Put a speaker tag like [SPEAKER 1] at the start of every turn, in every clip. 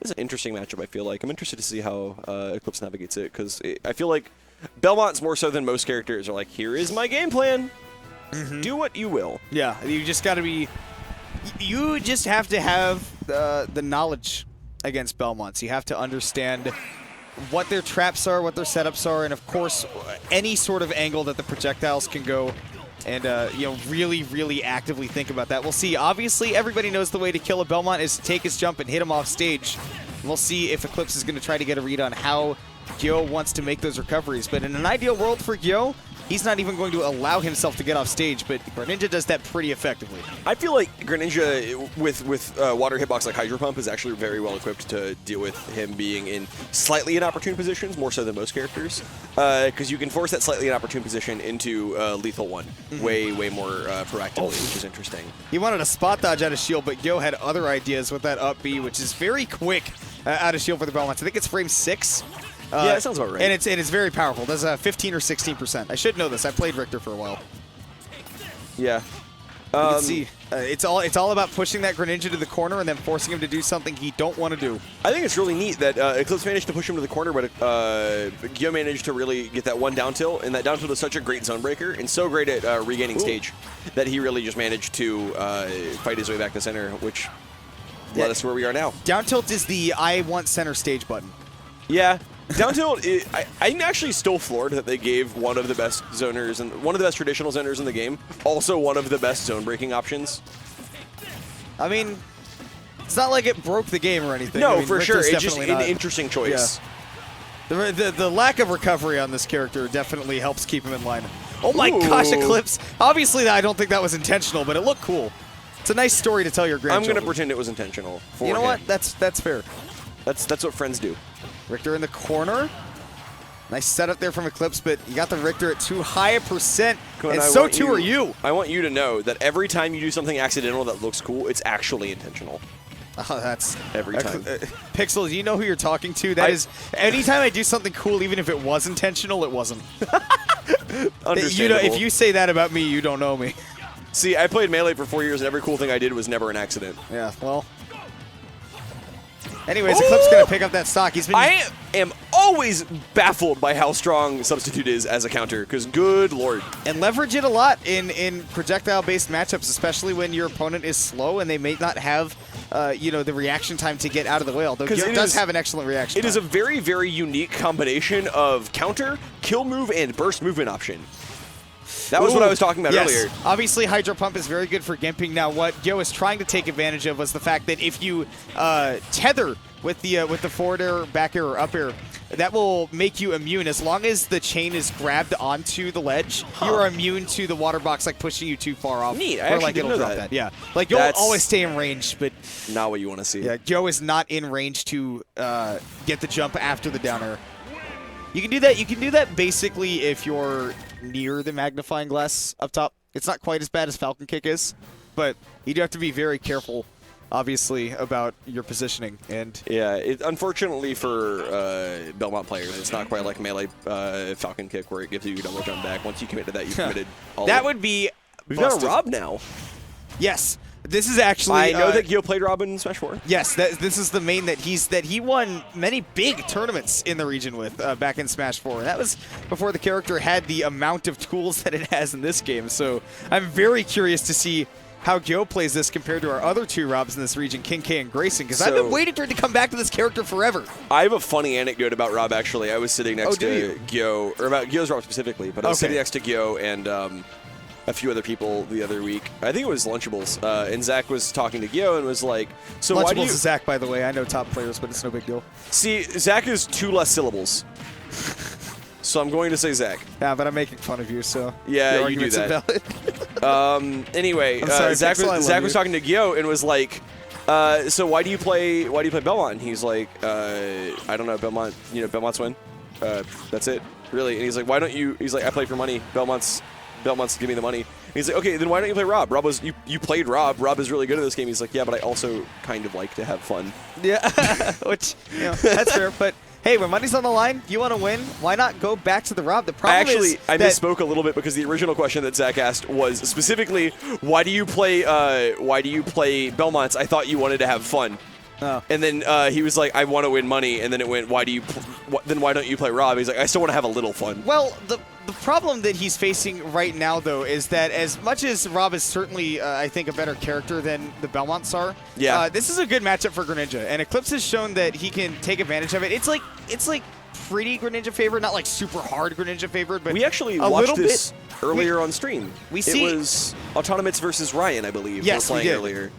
[SPEAKER 1] Belmont's an interesting matchup, I feel like. I'm interested to see how Eclipse navigates it, because I feel like Belmont's more so than most characters are like, here is my game plan. Do what you will.
[SPEAKER 2] Yeah, you just got to be... You just have to have the knowledge against Belmonts. You have to understand what their traps are, what their setups are, and of course, any sort of angle that the projectiles can go, and you know, really, really actively think about that. We'll see. Obviously, everybody knows the way to kill a Belmont is to take his jump and hit him off stage. And we'll see if Eclipse is going to try to get a read on how Gyo wants to make those recoveries. But in an ideal world for Gyo, he's not even going to allow himself to get off stage, but Greninja does that pretty effectively.
[SPEAKER 1] I feel like Greninja with water hitbox like Hydro Pump is actually very well equipped to deal with him being in slightly inopportune positions, more so than most characters, because you can force that slightly inopportune position into lethal one way more proactively, which is interesting.
[SPEAKER 2] He wanted a spot dodge out of shield, but Gyo had other ideas with that up B, which is very quick out of shield for the Belmonts. I think it's frame 6.
[SPEAKER 1] Yeah, that sounds about right.
[SPEAKER 2] And it's very powerful. It does 15 or 16%. I should know this. I played Richter for a while.
[SPEAKER 1] Yeah.
[SPEAKER 2] You can see it's all about pushing that Greninja to the corner and then forcing him to do something he don't want to do.
[SPEAKER 1] I think it's really neat that Eclipse managed to push him to the corner, but Gyo managed to really get that one down tilt, and that down tilt is such a great zone breaker and so great at regaining stage that he really just managed to fight his way back to center, which led us where we are now.
[SPEAKER 2] Down tilt is the I want center stage button.
[SPEAKER 1] Yeah. Down tilt, I'm actually still floored that they gave one of the best zoners and one of the best traditional zoners in the game, also one of the best zone breaking options.
[SPEAKER 2] I mean, it's not like it broke the game or anything.
[SPEAKER 1] No,
[SPEAKER 2] I mean,
[SPEAKER 1] for
[SPEAKER 2] Richter's
[SPEAKER 1] sure. It's just
[SPEAKER 2] definitely
[SPEAKER 1] an
[SPEAKER 2] not.
[SPEAKER 1] interesting choice.
[SPEAKER 2] Yeah. The lack of recovery on this character definitely helps keep him in line. Oh my
[SPEAKER 1] Ooh.
[SPEAKER 2] gosh, Eclipse. Obviously, I don't think that was intentional, but it looked cool. It's a nice story to tell your
[SPEAKER 1] I'm
[SPEAKER 2] grandchildren.
[SPEAKER 1] going to pretend it was intentional.
[SPEAKER 2] You know what? That's fair.
[SPEAKER 1] That's what friends do.
[SPEAKER 2] Richter in the corner. Nice setup there from Eclipse, but you got the Richter at too high a percent, and so too are you.
[SPEAKER 1] I want you to know that every time you do something accidental that looks cool, it's actually intentional.
[SPEAKER 2] Oh, that's
[SPEAKER 1] every time.
[SPEAKER 2] Pixel, you know who you're talking to? That is, anytime I do something cool, even if it was intentional, it wasn't.
[SPEAKER 1] Understandable.
[SPEAKER 2] If you say that about me, you don't know me.
[SPEAKER 1] See, I played Melee for 4 years, and every cool thing I did was never an accident.
[SPEAKER 2] Yeah, well. Anyways, Eclipse going to pick up that stock.
[SPEAKER 1] I am always baffled by how strong Substitute is as a counter, because good lord.
[SPEAKER 2] And leverage it a lot in projectile-based matchups, especially when your opponent is slow and they may not have you know, the reaction time to get out of the way, although Gyo does have an excellent reaction time.
[SPEAKER 1] It is a very, very unique combination of counter, kill move, and burst movement option. That was what I was talking about earlier.
[SPEAKER 2] Obviously, Hydro Pump is very good for gimping. Now, what Gyo is trying to take advantage of was the fact that if you tether with the forward air, back air, or up air, that will make you immune. As long as the chain is grabbed onto the ledge, you are immune to the water box, like pushing you too far off.
[SPEAKER 1] Neat. I
[SPEAKER 2] or
[SPEAKER 1] actually
[SPEAKER 2] like
[SPEAKER 1] didn't
[SPEAKER 2] it'll
[SPEAKER 1] know
[SPEAKER 2] drop
[SPEAKER 1] that.
[SPEAKER 2] Yeah. Like you'll always stay in range, but
[SPEAKER 1] not what you want to see.
[SPEAKER 2] Yeah, Gyo is not in range to get the jump after the down air. You can do that. You can do that basically if you're near the magnifying glass up top. It's not quite as bad as Falcon Kick is, but you do have to be very careful, obviously, about your positioning. And
[SPEAKER 1] yeah, unfortunately for Belmont players, it's not quite like Melee Falcon Kick where it gives you double jump back. Once you commit to that, you've committed all
[SPEAKER 2] that
[SPEAKER 1] of it.
[SPEAKER 2] Would be
[SPEAKER 1] We've got a Rob now.
[SPEAKER 2] Yes. This is actually.
[SPEAKER 1] I know that Gyo played Rob in Smash 4.
[SPEAKER 2] Yes, this is the main that he won many big tournaments in the region with back in Smash 4. And that was before the character had the amount of tools that it has in this game. So I'm very curious to see how Gyo plays this compared to our other two Robs in this region, King K and Grayson, because I've been waiting for it to come back to this character forever.
[SPEAKER 1] I have a funny anecdote about Rob, actually. I was sitting next to Gyo, or about Gyo's Rob specifically, but I was sitting next to Gyo and a few other people the other week. I think it was Lunchables, and Zach was talking to Gyo and was like, "So
[SPEAKER 2] Lunchables
[SPEAKER 1] why do you?"
[SPEAKER 2] is Zach, by the way. I know top players, but it's no big deal.
[SPEAKER 1] See, Zach is 2 less syllables, so I'm going to say Zach.
[SPEAKER 2] Yeah, but I'm making fun of you, so
[SPEAKER 1] yeah, you do that. Anyway,
[SPEAKER 2] sorry,
[SPEAKER 1] Zach was talking to Gyo and was like, "So why do you play Belmont?" And he's like, "I don't know, Belmont. You know, Belmont's win. That's it, really." And he's like, "Why don't you?" He's like, "I play for money. Belmont's give me the money." And he's like, "Okay, then why don't you play Rob? Rob was you played Rob. Rob is really good at this game." He's like, "Yeah, but I also kind of like to have fun."
[SPEAKER 2] Yeah, which that's fair. But hey, when money's on the line, you want to win. Why not go back to the Rob? The problem
[SPEAKER 1] I misspoke a little bit because the original question that Zach asked was specifically, "Why do you play Belmonts?" I thought you wanted to have fun.
[SPEAKER 2] Oh.
[SPEAKER 1] And then he was like, I want to win money. And then it went, why don't you play Rob? He's like, I still want to have a little fun.
[SPEAKER 2] Well, the problem that he's facing right now, though, is that as much as Rob is certainly, I think, a better character than the Belmonts are, this is a good matchup for Greninja. And Eclipse has shown that he can take advantage of it. It's like pretty Greninja favored, not like super hard Greninja favored, but
[SPEAKER 1] we actually watched this earlier on stream. It was Autonomous versus Ryan, I believe.
[SPEAKER 2] Yes, we did.
[SPEAKER 1] Earlier.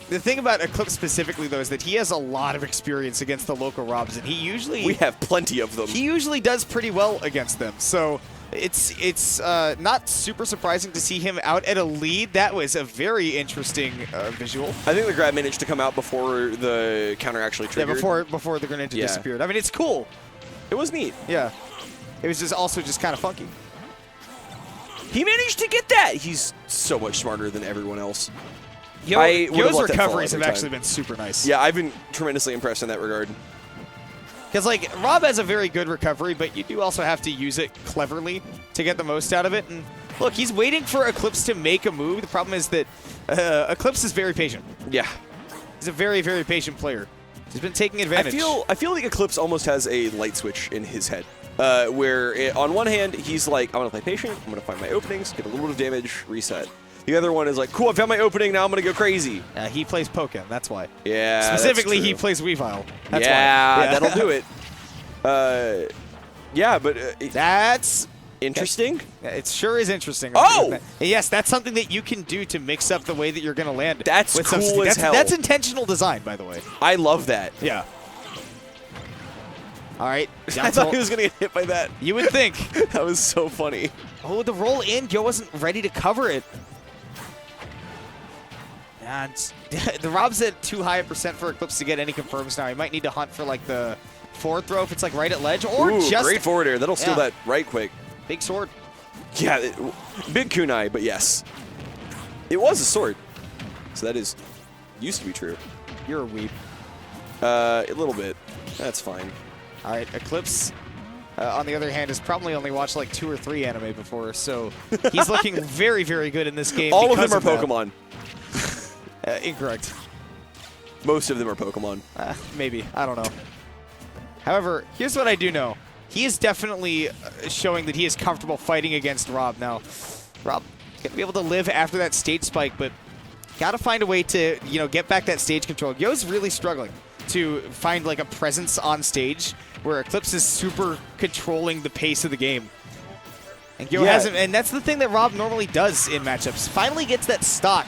[SPEAKER 2] The thing about Eclipse specifically, though, is that he has a lot of experience against the local Robs, and we have
[SPEAKER 1] plenty of them.
[SPEAKER 2] He usually does pretty well against them, so it's not super surprising to see him out at a lead. That was a very interesting visual.
[SPEAKER 1] I think the grab managed to come out before the counter actually triggered.
[SPEAKER 2] Yeah, before the Greninja disappeared. I mean, it's cool.
[SPEAKER 1] It was neat.
[SPEAKER 2] Yeah. It was just also just kind of funky.
[SPEAKER 1] He managed to get that. He's so much smarter than everyone else.
[SPEAKER 2] Yo's recoveries have actually been super nice.
[SPEAKER 1] Yeah, I've been tremendously impressed in that regard.
[SPEAKER 2] Because, like, Rob has a very good recovery, but you do also have to use it cleverly to get the most out of it. And look, he's waiting for Eclipse to make a move. The problem is that Eclipse is very patient.
[SPEAKER 1] Yeah.
[SPEAKER 2] He's a very, very patient player. He's been taking advantage.
[SPEAKER 1] I feel like Eclipse almost has a light switch in his head. Where on one hand, he's like, I want to play patient, I'm going to find my openings, get a little bit of damage, reset. The other one is like, cool, I found my opening, now I'm going to go crazy.
[SPEAKER 2] He plays Pokken, that's why.
[SPEAKER 1] Yeah,
[SPEAKER 2] specifically, he plays Weavile. That's why.
[SPEAKER 1] Yeah, that'll do it. Yeah, but...
[SPEAKER 2] that's...
[SPEAKER 1] interesting?
[SPEAKER 2] It sure is interesting.
[SPEAKER 1] Oh!
[SPEAKER 2] Yes, that's something that you can do to mix up the way that you're going to land.
[SPEAKER 1] That's cool as hell.
[SPEAKER 2] That's intentional design, by the way.
[SPEAKER 1] I love that.
[SPEAKER 2] Yeah. All right.
[SPEAKER 1] I thought he was going to get hit by that.
[SPEAKER 2] You would think.
[SPEAKER 1] That was so funny.
[SPEAKER 2] Oh, the roll in. Yo wasn't ready to cover it. And the Rob's at too high a percent for Eclipse to get any confirms now. He might need to hunt for, like, the forward throw if it's, like, right at ledge. Or just...
[SPEAKER 1] great forward air. That'll steal that right quick.
[SPEAKER 2] Big sword.
[SPEAKER 1] Yeah, big kunai, but yes. It was a sword. So that used to be true.
[SPEAKER 2] You're a weep.
[SPEAKER 1] A little bit. That's fine.
[SPEAKER 2] All right, Eclipse, on the other hand, has probably only watched like 2 or 3 anime before, so he's looking very, very good in this game.
[SPEAKER 1] All of them are Pokemon.
[SPEAKER 2] Incorrect.
[SPEAKER 1] Most of them are Pokemon.
[SPEAKER 2] Maybe. I don't know. However, here's what I do know. He is definitely showing that he is comfortable fighting against Rob now. Rob going to be able to live after that stage spike, but got to find a way to, get back that stage control. Yo's really struggling to find like a presence on stage where Eclipse is super controlling the pace of the game. And Yo hasn't, and that's the thing that Rob normally does in matchups. Finally gets that stock.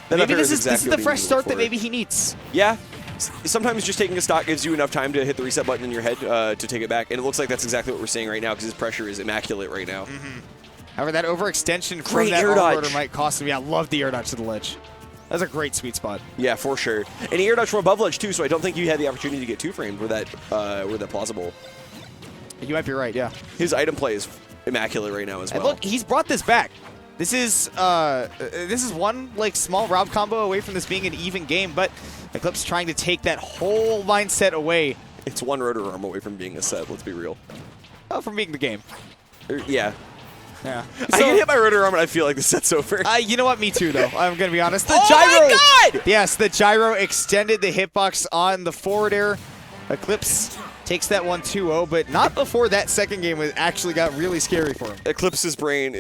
[SPEAKER 2] Maybe this is the fresh start that maybe he needs.
[SPEAKER 1] Yeah. Sometimes just taking a stock gives you enough time to hit the reset button in your head to take it back, and it looks like that's exactly what we're seeing right now because his pressure is immaculate right now.
[SPEAKER 2] However, that overextension from that air dodge might cost him. Yeah, I love the air dodge to the ledge. That's a great sweet spot. Yeah,
[SPEAKER 1] for sure. And he air dodged from above ledge too, so I don't think you had the opportunity to get two-framed were that plausible.
[SPEAKER 2] You might be right, yeah.
[SPEAKER 1] His item play is immaculate right now as well.
[SPEAKER 2] And look, he's brought this back. This is one like small Rob combo away from this being an even game, but Eclipse trying to take that whole mindset away.
[SPEAKER 1] It's one rotor arm away from being a set, let's be real.
[SPEAKER 2] Oh, from being the game.
[SPEAKER 1] Yeah.
[SPEAKER 2] Yeah.
[SPEAKER 1] I can hit my rotor arm and I feel like the set's over.
[SPEAKER 2] You know what? Me too, though. I'm going to be honest. The
[SPEAKER 1] gyro!
[SPEAKER 2] My God! Yes, the gyro extended the hitbox on the forward air. Eclipse takes that one 2-0, but not before that second game actually got really scary for him.
[SPEAKER 1] Eclipse's brain